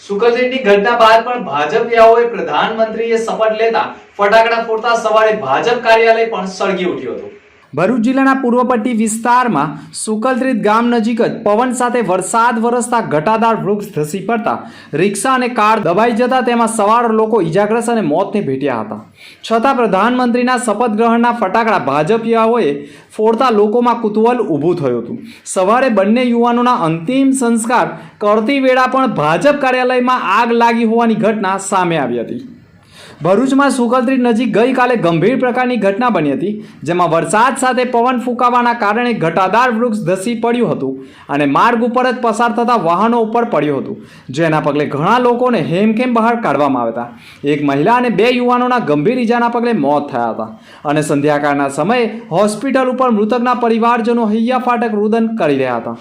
સુકલજીની ઘટના બાદ પણ ભાજપિયાઓએ પ્રધાનમંત્રીએ શપથ લેતા ફટાકડા ફોડતા સવારે ભાજપ કાર્યાલય પણ સળગી ઉઠ્યું હતું। ભરૂચ જિલ્લાના પૂર્વ પટ્ટી વિસ્તારમાં સુકલત્રીત ગામ નજીક જ પવન સાથે વરસાદ વરસતા ઘટાદાર વૃક્ષ ધસી પડતા રિક્ષા અને કાર દબાઈ જતા તેમાં સવાર લોકો ઇજાગ્રસ્ત અને મોતને ભેટ્યા હતા। છતાં પ્રધાનમંત્રીના શપથ ગ્રહણના ફટાકડા ભાજપિયાઓએ ફોડતા લોકોમાં કુતૂહલ ઊભું થયું હતું। સવારે બંને યુવાનોના અંતિમ સંસ્કાર કરતી વેળા પણ ભાજપ કાર્યાલયમાં આગ લાગી હોવાની ઘટના સામે આવી હતી। ભરૂચમાં સુકલત્રીત નજીક ગઈકાલે ગંભીર પ્રકારની ઘટના બની હતી, જેમાં વરસાદ સાથે પવન ફૂંકાવાના કારણે ઘટાદાર વૃક્ષ ધસી પડ્યું હતું અને માર્ગ ઉપર જ પસાર થતા વાહનો ઉપર પડ્યું હતું, જેના પગલે ઘણા લોકોને હેમખેમ બહાર કાઢવામાં આવ્યા હતા। એક મહિલા અને 2 યુવાનોના ગંભીર ઈજાના પગલે મોત થયા હતા અને સંધ્યાકાળના સમયે હોસ્પિટલ ઉપર મૃતકના પરિવારજનો હૈયા ફાટક રુદન કરી રહ્યા હતા।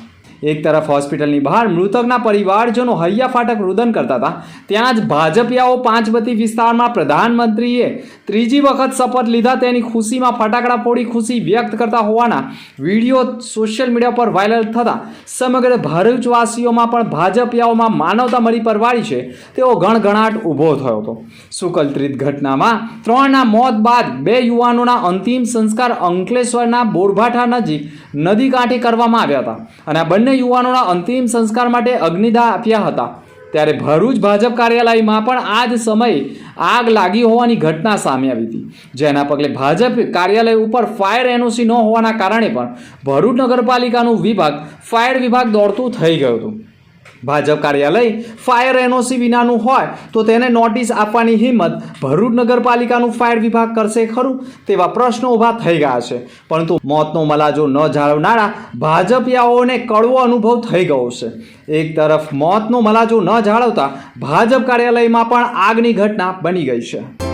એક તરફ હોસ્પિટલની બહાર મૃતકના પરિવારજનો હૈયા ફાટક રુદન કરતા હતા, ત્યાં જ ભાજપિયાઓ પાંચબત્તી વિસ્તારમાં પ્રધાનમંત્રીએ ત્રીજી વખત શપથ લીધા તેની ખુશીમાં ફટાકડા ફોડી ખુશી વ્યક્ત કરતા હોવાના વિડીયો સોશિયલ મીડિયા પર વાયરલ થતા સમગ્ર ભરૂચવાસીઓમાં પણ ભાજપિયાઓમાં માનવતા મરી પરવારી છે તેવો ગણગણાટ ઊભો થયો હતો। સુકલત્રીત ઘટનામાં 3ના મોત બાદ 2 યુવાનોના અંતિમ સંસ્કાર અંકલેશ્વરના બોરભાઠા નજીક નદી કાંઠે કરવામાં આવ્યા હતા અને આ બંને યુવાનોના અંતિમ સંસ્કાર માટે અગ્નિદાહ આપ્યા હતા। ત્યારે ભરૂચ ભાજપ કાર્યાલયમાં પણ આ જ સમયે આગ લાગી હોવાની ઘટના સામે આવી હતી, જેના પગલે ભાજપ કાર્યાલય ઉપર ફાયર એનઓસી ન હોવાના કારણે પણ ભરૂચ નગરપાલિકાનું વિભાગ ફાયર વિભાગ દોડતું થઈ ગયું હતું। ભાજપ કાર્યાલય ફાયર એનઓસી વિનાનું હોય તો તેને નોટિસ આપવાની હિંમત ભરૂચ નગરપાલિકાનું ફાયર વિભાગ કરશે ખરું તેવા પ્રશ્નો ઊભા થઈ ગયા છે, પરંતુ મોતનો મલાજો ન જાળવનારા ભાજપિયાઓને કડવો અનુભવ થઈ ગયો છે। એક તરફ મોતનો મલાજો ન જાળવતા ભાજપ કાર્યાલયમાં પણ આગની ઘટના બની ગઈ છે।